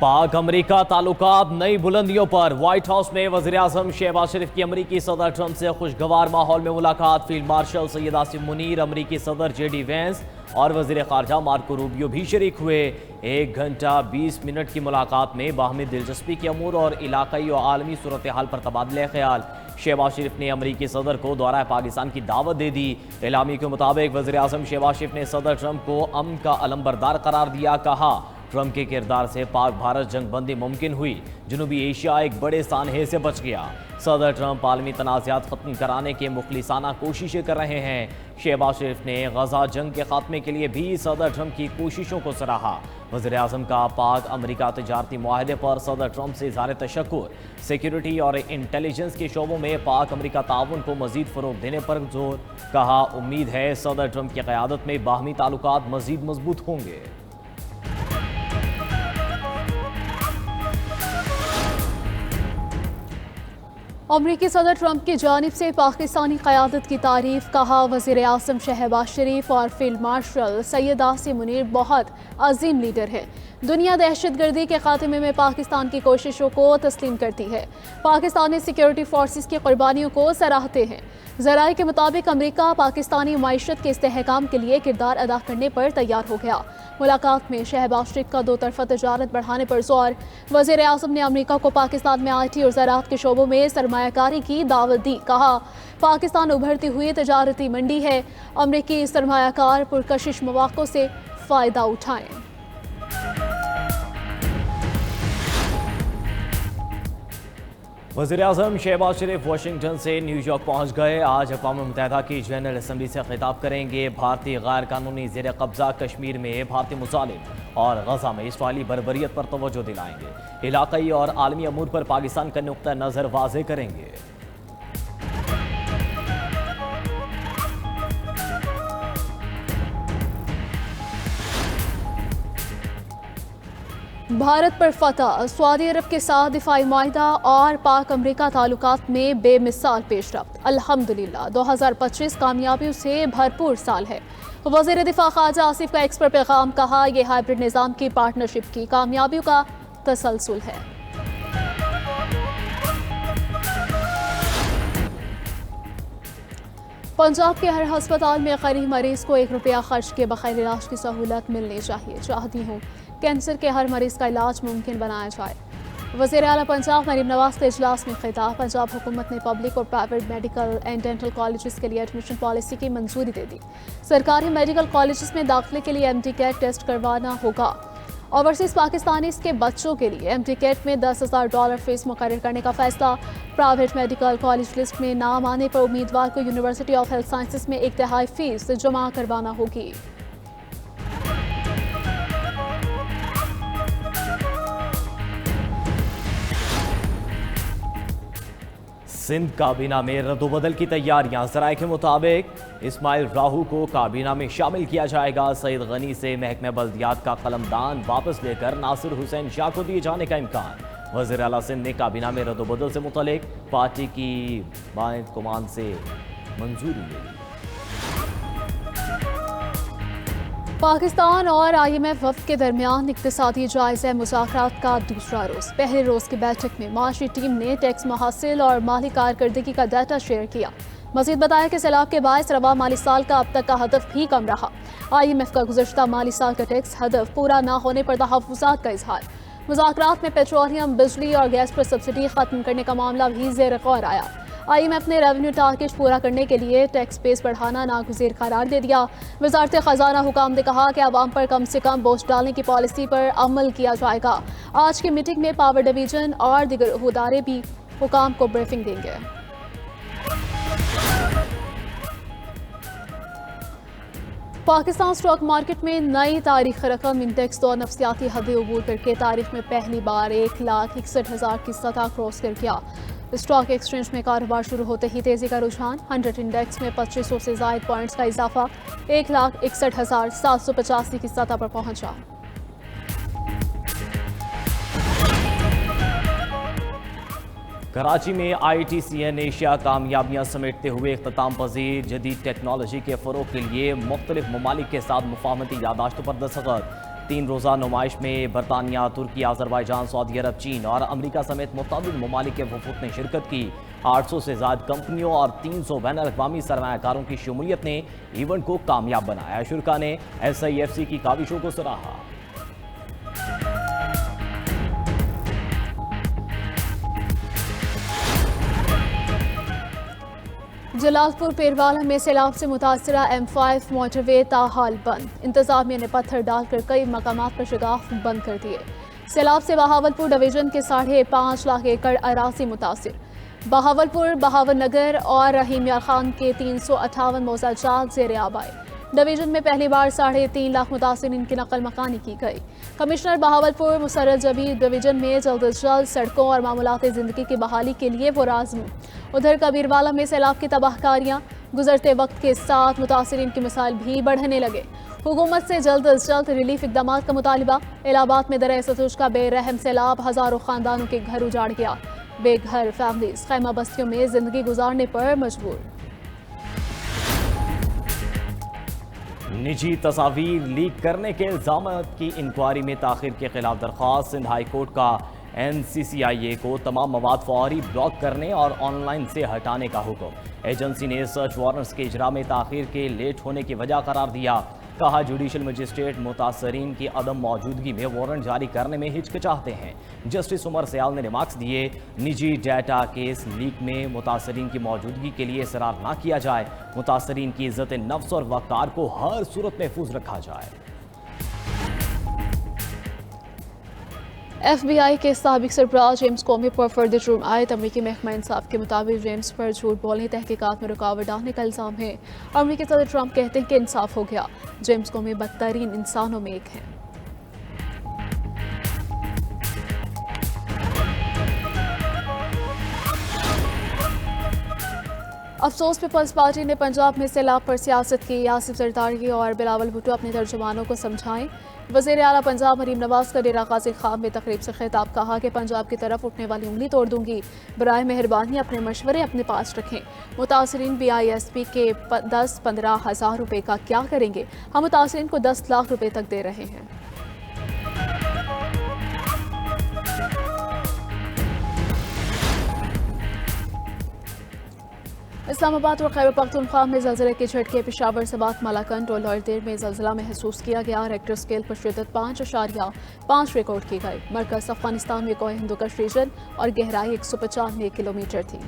पाक अमरीका ताल्लुकात नई बुलंदियों पर। व्हाइट हाउस में वज़ीर आज़म शहबाज शरीफ की अमरीकी सदर ट्रंप से खुशगवार माहौल में मुलाकात। फील्ड मार्शल सैयद आसिम मुनीर, अमरीकी सदर JD वेंस और वज़ीर ख़ारजा मार्को रूबियो भी शरीक हुए। 1 घंटा 20 मिनट की मुलाकात में बाहमी दिलचस्पी के अमूर और इलाक़ाई और आलमी सूरत हाल पर तबादले ख्याल। शहबाज शरीफ ने अमरीकी सदर को दौरा पाकिस्तान की दावत दे दी। एलामी के मुताबिक वज़ीर आज़म शहबाज शरीफ ने सदर ट्रंप को अमन का अलमबरदार करार दिया। कहा, ट्रंप के किरदार से पाक भारत जंग बंदी मुमकिन हुई। जनूबी एशिया एक बड़े सानहे से बच गया। सदर ट्रंप आलमी तनाज़ात ख़त्म कराने के मुखलिसाना कोशिशें कर रहे हैं। शहबाज शरीफ ने गजा जंग के खात्मे के लिए भी सदर ट्रंप की कोशिशों को सराहा। वज़ीर आज़म का पाक अमरीका तजारती मुआहदे पर सदर ट्रंप से इज़हार तशक्कुर। सिक्योरिटी और इंटेलिजेंस के शोबों में पाक अमरीका ताउन को मज़ीद फ़रोग़ देने पर जोर। कहा, उम्मीद है सदर ट्रंप की क़यादत में बाहमी ताल्लुकात मज़ीद मजबूत होंगे। अमरीकी सदर ट्रंप की जानिब से पाकिस्तानी क़यादत की तारीफ़। कहा, वज़ीर आज़म शहबाज शरीफ और फील्ड मार्शल सैयद आसिम मुनीर बहुत अजीम लीडर हैं। दुनिया दहशतगर्दी के खात्मे में पाकिस्तान की कोशिशों को तस्लीम करती है। पाकिस्तानी सिक्योरिटी फोर्सेस की कुर्बानियों को सराहते हैं। ज़राए के मुताबिक अमरीका पाकिस्तानी मईशत के इस्तेहकाम के लिए किरदार अदा करने पर तैयार हो गया। मुलाकात में शहबाज शरीफ का 2 तरफ़ा तजारत बढ़ाने पर जोर। वज़ीर आज़म ने अमरीका को पाकिस्तान में IT और ज़राअत के शोबों में सरमायाकारी की दावत दी। कहा, पाकिस्तान उभरती हुई तजारती मंडी है। अमरीकी सरमायाकार पुरकशिश मौक़ों से फ़ायदा उठाएं। वज़ीर आज़म शहबाज शरीफ वाशिंगटन से न्यूयॉर्क पहुँच गए। आज अक़वाम मुत्तहिदा की जनरल असम्बली से खिताब करेंगे। भारतीय गैर कानूनी ज़ेर कब्ज़ा कश्मीर में भारतीय मुजालिम और गजा में इसराइली बर्बरियत पर तवज्जो दिलाएंगे। इलाक़ाई और आलमी अमूर पर पाकिस्तान का नुक्ता नज़र वाज़े करेंगे। भारत पर फतह। सऊदी अरब के साथ दिफाई मुआहिदा और पाक अमरीका ताल्लुकात में बेमिसाल पेशरफ्त। अल्हम्दुलिल्लाह 2025 कामयाबियों से भरपूर साल है। वज़ीर दिफा ख़ारजा आसिफ का एक्स पर पैगाम। कहा, यह हाइब्रिड निज़ाम की पार्टनरशिप की कामयाबियों का तसलसल है। पंजाब के हर अस्पताल में गरीब मरीज को 1 रुपया खर्च के बगैर इलाज की सहूलत मिलनी चाहिए। चाहती हूँ कैंसर के हर मरीज का इलाज मुमकिन बनाया जाए। वज़ीर आला पंजाब मरीम नवाज के इजलास में खिताब। पंजाब हुकूमत ने पब्लिक और private medical and dental colleges के लिए एडमिशन पॉलिसी की मंजूरी दे दी। सरकारी मेडिकल कॉलेजेस में दाखिले के लिए MD कैट टेस्ट करवाना होगा। ओवरसीज़ पाकिस्तानीज़ के बच्चों के लिए MD कैट में $10,000 फीस मुकर्रर करने का फैसला। प्राइवेट मेडिकल कॉलेज लिस्ट में नाम आने पर उम्मीदवार को यूनिवर्सिटी ऑफ हेल्थ साइंसेज में 1/3 फीस जमा करवाना होगी। सिंध काबीना में रद्दोबदल की तैयारियां। ज़राए के मुताबिक इस्माइल राहू को काबीना में शामिल किया जाएगा। सईद गनी से महकमे बल्दियात का कलमदान वापस लेकर नासिर हुसैन शाह को दिए जाने का इम्कान। वज़ीर आला सिंध ने काबीना में रद्दोबदल से मुतल्लिक पार्टी की बायत कमान से मंजूरी ले ली। पाकिस्तान और IMF वफ़द के दरमियान इक़्तिसादी जायज़ा मुज़ाकरात का दूसरा रोज़। पहले रोज़ की बैठक में माशी टीम ने टैक्स महासिल और माली कारकर्दगी का डाटा शेयर किया। मज़ीद बताया कि सैलाब के बायस रवा माली साल का अब तक का हदफ भी कम रहा। IMF का गुज़श्ता माली साल का टैक्स हदफ पूरा ना होने पर तहफ़्फ़ुज़ात का इज़हार। मुज़ाकरात में पेट्रोलियम, बिजली और गैस पर सब्सिडी ख़त्म करने का मामला भी ज़ेर गौर आया। IMF ने रेवेन्यू टारगेट पूरा करने के लिए टैक्स बेस बढ़ाना नागुज़ीर करार दे दिया। वज़ारत ख़जाना हुकाम ने कहा कि आवाम पर कम से कम बोझ डालने की पॉलिसी पर अमल किया जाएगा। आज की मीटिंग में पावर डिवीजन और दीगर अहदेदार भी हुकाम को ब्रीफिंग देंगे। पाकिस्तान स्टॉक मार्केट में नई तारीख रकम इंडेक्स 2 नफ्सियाती हदें अबूर करके तारीख में पहली बार 1,61,000 की सतह क्रॉस कर गया। स्टॉक एक्सचेंज में कारोबार शुरू होते ही तेजी का रुझान। 100 इंडेक्स में 2500 से ज़ायद पॉइंट्स का इजाफा 1,61,785 की सतह पर पहुंचा। कराची में ITCN एशिया कामयाबियां समेटते हुए इख्तिताम पजीर जदीद टेक्नोलॉजी के फ़रोग़ के लिए मुख्तलिफ ममालिक के साथ मुफ़ाहमती यादाश्तों पर दस्तखत। 3 रोज़ा नुमाइश में बरतानिया, तुर्की, आज़रबाईजान, सऊदी अरब, चीन और अमेरिका समेत मुतअद्दिद ममालिक के वफूद ने शिरकत की। 800 से ज़ायद कंपनियों और 300 बैनुल-अक़वामी सरमायाकारों की शमूलियत ने इवेंट को कामयाब बनाया। शुरका ने SIFC की काविशों को सराहा। जलालपुर पेरवाला में सैलाब से मुतासरा M5 मोटरवे ताहाल बंद। इंतजामिया ने पत्थर डालकर कई मकामात पर शगाफ बंद कर दिए। सैलाब से बहावलपुर डिवीजन के 5.5 लाख एकड़ अराजी मुतासिर। बहावलपुर, बहावल नगर और रहीम यार खान के 358 मौजाजात ज़ेर आब आए। डिवीजन में पहली बार 3.5 लाख मुतासिरीन की नकल मकानी की गई। कमिश्नर बहावलपुर मुसर्रत जबीर डिवीजन में जल्द अज जल्द सड़कों और मामूलात ज़िंदगी की बहाली के लिए पुरआज़्म। उधर कबीरवाला में सैलाब की तबाहकारियाँ गुजरते वक्त के साथ मुतासिरीन की मिसाल भी बढ़ने लगे। हुकूमत से जल्द अज जल्द रिलीफ इकदाम का मुतालबा। इलाहाबाद में दरिया सतलुज का बेरहम सैलाब हज़ारों खानदानों के घर उजाड़ गया। बेघर फैमिलीज खैमा बस्तियों में जिंदगी गुजारने पर मजबूर। निजी तस्वीर लीक करने के इल्जाम की इंक्वायरी में ताखिर के खिलाफ दरख्वास्त। सिंध हाई कोर्ट का NCCIA को तमाम मवाद फौरी ब्लॉक करने और ऑनलाइन से हटाने का हुक्म। एजेंसी ने सर्च वारंट्स के इजरा में ताखिर के लेट होने की वजह करार दिया। कहा जुडिशल मजिस्ट्रेट मुतासरीन की अदम मौजूदगी में वारंट जारी करने में हिचकिचाते हैं। जस्टिस उमर सयाल ने रिमार्क्स दिए, निजी डाटा केस लीक में मुतासरीन की मौजूदगी के लिए इसरार ना किया जाए। मुतासरीन की इज्जत नफ्स और वक़ार को हर सूरत महफूज रखा जाए। FBI के साबिक सरबराह जेम्स कोमी पर फर्द जुर्म आयद। अमरीकी महकमा इंसाफ के मुताबिक जेम्स पर झूठ बोलने, तहकीकात में रुकावट डालने का इल्ज़ाम है। अमरीकी सदर ट्रंप कहते हैं कि इंसाफ हो गया। जेम्स कोमी बदतरीन इंसानों में एक हैं। अफसोस पीपल्स पार्टी ने पंजाब में सैलाब पर सियासत की। आसिफ जरदारी और बिलावल भुट्टो अपने तर्जुमानों को समझाएं। वज़ीर आला पंजाब मरीम नवाज का डेरा गाजी खाब में तकरीब से खिताब। कहा कि पंजाब की तरफ उठने वाली उंगली तोड़ दूंगी। बराए मेहरबानी अपने मशवरे अपने पास रखें। मुतासरीन BISP के 10-15 हज़ार रुपये का क्या करेंगे? हम मुतासरीन को 10 लाख रुपये तक दे रहे हैं। इस्लामाबाद और खैबर पख्तूनख्वा में ज़लज़ले के झटके। पेशावर, सबात, मालाकंड और लॉयरदेर में ज़लज़ला महसूस किया गया। रेक्टर स्केल पर शिद्दत 5.5 रिकॉर्ड की गई। मरकज़ अफगानिस्तान में कोह हिंदुकश रीजन और गहराई 195 किलोमीटर थी।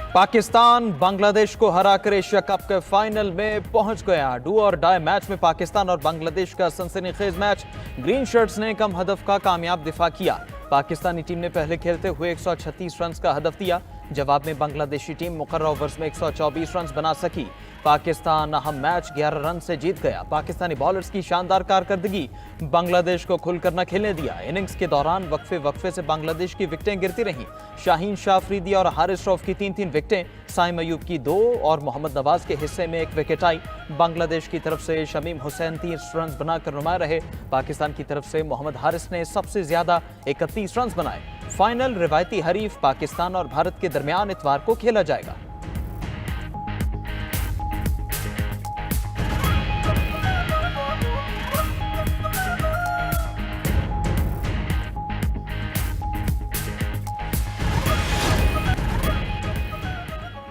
पाकिस्तान बांग्लादेश को हराकर एशिया कप के फाइनल में पहुंच गया। डू और डाई मैच में पाकिस्तान और बांग्लादेश का सनसनीखेज मैच। ग्रीन शर्ट्स ने कम हदफ का कामयाब दिफा किया। पाकिस्तानी टीम ने पहले खेलते हुए 136 रन का हदफ दिया। जवाब में बांग्लादेशी टीम मुकर्रर ओवर्स में 124 रन बना सकी। पाकिस्तान अहम मैच 11 रन से जीत गया। पाकिस्तानी बॉलर्स की शानदार कारकर्दगी बांग्लादेश को खुलकर न खेलने दिया। इनिंग्स के दौरान वक्फे से बांग्लादेश की विकेटें गिरती रहीं। शाहीन शाह अफरीदी और हारिस रऊफ की 3-3 विकेटें, साइम अयूब की 2 और मोहम्मद नवाज के हिस्से में 1 विकेट आई। बांग्लादेश की तरफ से शमीम हुसैन 30 रन बनाकर नुमाया रहे। पाकिस्तान की तरफ से मोहम्मद हारिस ने सबसे ज्यादा 31 रन बनाए। फाइनल रिवायती हरीफ पाकिस्तान और भारत के दरमियान इतवार को खेला जाएगा।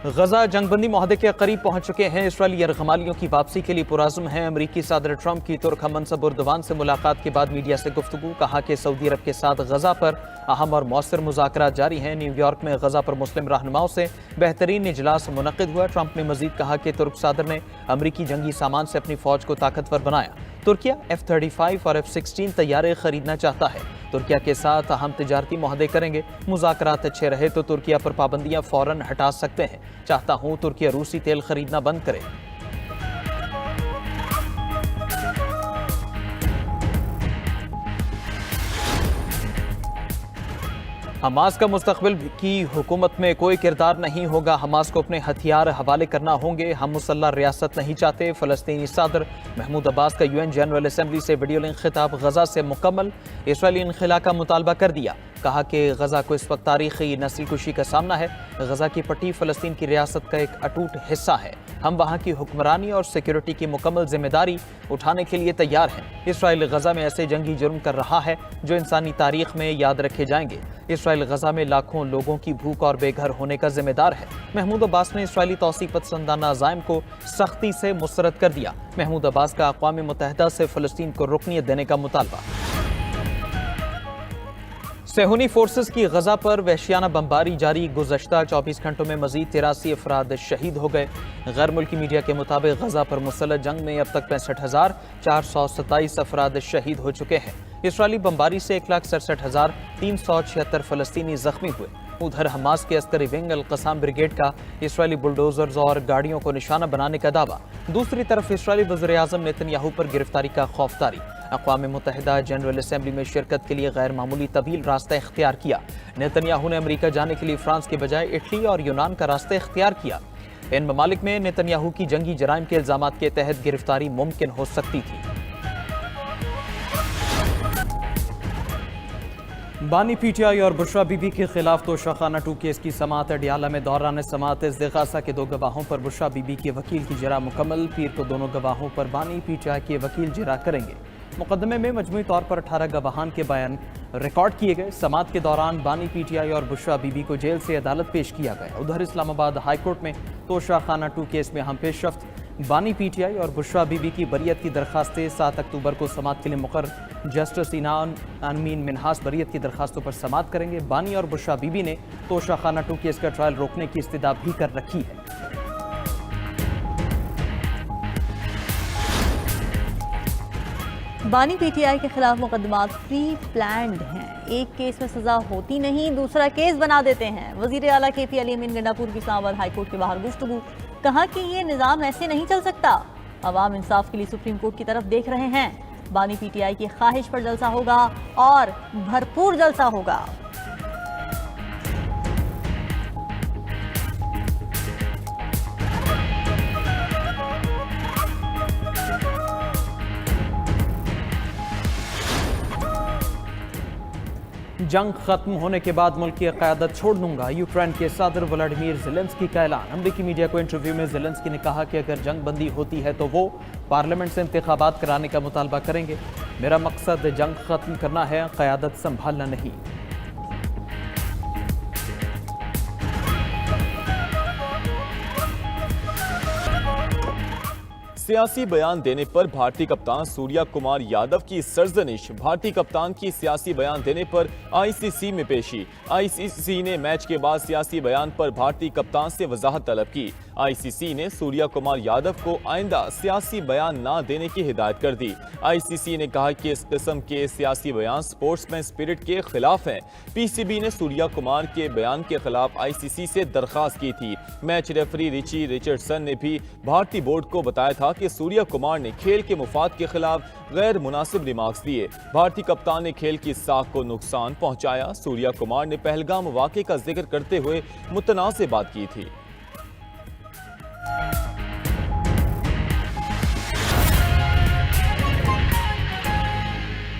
गजा जंगबंदी मुआहदे के करीब पहुंच चुके हैं। इसराइली यरगमालियों की वापसी के लिए पुराज़्म हैं। अमरीकी सदर ट्रंप की तुर्क हममंसब उर्दवान से मुलाकात के बाद मीडिया से गुफ्तगू। कहा कि सऊदी अरब के साथ गजा पर अहम और मौसर मुज़ाकरात जारी हैं। न्यूयॉर्क में गजा पर मुस्लिम रहनुमाओं से बेहतरीन इजलास मुनक़िद हुआ। ट्रंप ने मजीद कहा कि तुर्क सदर ने अमरीकी जंगी सामान से अपनी फौज को ताकतवर बनाया। तुर्किया F-35 और F-16 तैयारे खरीदना चाहता है। तुर्किया के साथ अहम तिजारती मुआहदे करेंगे। मुज़ाकरात अच्छे रहे तो तुर्किया पर पाबंदियां फौरन हटा सकते हैं। चाहता हूं तुर्किया रूसी तेल खरीदना बंद करे। हमास का मुस्तकबिल की हुकूमत में कोई किरदार नहीं होगा, हमास को अपने हथियार हवाले करना होंगे, हम मुसल्लह रियासत नहीं चाहते। फ़लस्तीनी सदर महमूद अब्बास का यूएन जनरल असम्बली से वीडियो लिंक खिताब गजा से मुकम्मल, इसराइली इनखला का मुतालबा कर दिया। कहा कि गजा को इस वक्त तारीखी नस्लकुशी का सामना है। गजा की पट्टी फ़लस्तीन की रियासत का एक अटूट हिस्सा है। हम वहाँ की हुक्मरानी और सिक्योरिटी की मुकम्मल जिम्मेदारी उठाने के लिए तैयार हैं। इसराइल गजा में ऐसे जंगी जुर्म कर रहा है जो इंसानी तारीख में याद रखे जाएंगे। इसराइल गजा में लाखों लोगों की भूख और बेघर होने का जिम्मेदार है। महमूद अब्बास ने इसराइली तौसीक पसंदाना अज़ाइम को सख्ती से मुस्तरद कर दिया। महमूद अब्बास का अक़वाम मुत्तहिदा से फ़लस्तीन को रुकनियत देने का मुतालबा। सेहूनी फोर्सेस की गजा पर वहशियाना बमबारी जारी, गुज़श्ता 24 घंटों में मजीद 83 अफराद शहीद हो गए। गैर मुल्की मीडिया के मुताबिक गजा पर मुसल्लह जंग में अब तक 65,427 अफराद शहीद हो चुके हैं। इसराइली बमबारी से 1,67,376 फ़लस्तीनी जख्मी हुए। उधर हमास के अस्करी विंग अल-क़साम ब्रिगेड का इसराइली बुलडोजर्स और गाड़ियों को निशाना बनाने का दावा। दूसरी तरफ इसराइली वज़ीर-ए-आज़म नेतन्याहू पर गिरफ्तारी का खौफदारी। अक़वाम मुत्तहिदा जनरल असम्बली में शिरकत के लिए गैर मामूली तवील रास्ता इख्तियार किया। नेतन्याहू ने अमेरिका जाने के लिए फ्रांस के बजाय इटली और यूनान का रास्ता इख्तियार किया। इन ममालिक में नेतन्याहू की जंगी जराइम के इल्ज़ामात के तहत गिरफ्तारी मुमकिन हो सकती थी। बानी पीटीआई और बुशरा बीबी के खिलाफ तोशाखाना 2 केस की समाअत अडियाला में दौरान समाअत इस्तिग़ासा के 2 गवाहों पर बुशरा बीबी के वकील की जरा मुकम्मल। पीर को दोनों गवाहों पर बानी पीटीआई के वकील जरा करेंगे। मुकदमे में मजमूई तौर पर 18 गवाहान के बयान रिकॉर्ड किए गए। समाअत के दौरान बानी पीटीआई और बुशरा बीबी को जेल से अदालत पेश किया गया। उधर इस्लामाबाद हाई कोर्ट में तोशाखाना 2 केस में हम पेशरफ्त बानी पीटीआई और बुशरा बीबी की बरियत की दरखास्तें 7 अक्टूबर को समाअत के लिए मुकर्रर जस्टिस इनान अमीन मिनहास बरियत की दरखास्तों पर समाअत करेंगे। बानी और बुशरा बीबी ने तोशाखाना 2 केस का ट्रायल रोकने की इस्तदा भी कर रखी है। बानी पीटीआई के खिलाफ मुकदमात प्री प्लान्ड हैं। एक केस में सजा होती नहीं, दूसरा केस बना देते हैं। वजीर आला KP अली अमीन गंडापुर की इस्लामाबाद हाई कोर्ट के बाहर गुफ्तगू, कहा कि ये निज़ाम ऐसे नहीं चल सकता। अवाम इंसाफ के लिए सुप्रीम कोर्ट की तरफ देख रहे हैं। बानी पीटीआई की ख्वाहिश पर जलसा होगा और भरपूर जलसा होगा। जंग खत्म होने के बाद मुल्क की क़यादत छोड़ दूंगा, यूक्रेन के सदर व्लादिमीर ज़ेलेंस्की का ऐलान। अमेरिकी मीडिया को इंटरव्यू में ज़ेलेंस्की ने कहा कि अगर जंग बंदी होती है तो वो पार्लियामेंट से इंतखाबात कराने का मुतालबा करेंगे। मेरा मकसद जंग खत्म करना है, क़यादत संभालना नहीं। सियासी बयान देने पर भारतीय कप्तान सूर्या कुमार यादव की सरजनिश। भारतीय कप्तान की सियासी बयान देने पर ICC में पेशी। ICC ने मैच के बाद सियासी बयान पर भारतीय कप्तान से वजाहत तलब की। ICC ने सूर्या कुमार यादव को आइंदा सियासी बयान ना देने की हिदायत कर दी। ICC ने कहा कि इस किस्म के सियासी बयान स्पोर्ट्समैन स्पिरिट के खिलाफ हैं। PCB ने सूर्या कुमार के बयान के खिलाफ ICC से दरखास्त की थी। मैच रेफरी रिची रिचर्डसन ने भी भारतीय बोर्ड को बताया था कि सूर्या कुमार ने खेल के मुफाद के खिलाफ गैर मुनासिब रिमार्क्स दिए। भारतीय कप्तान ने खेल की साख को नुकसान पहुंचाया। सूर्या कुमार ने पहलगाम वाक़े का जिक्र करते हुए मुतनाज़ बात की थी।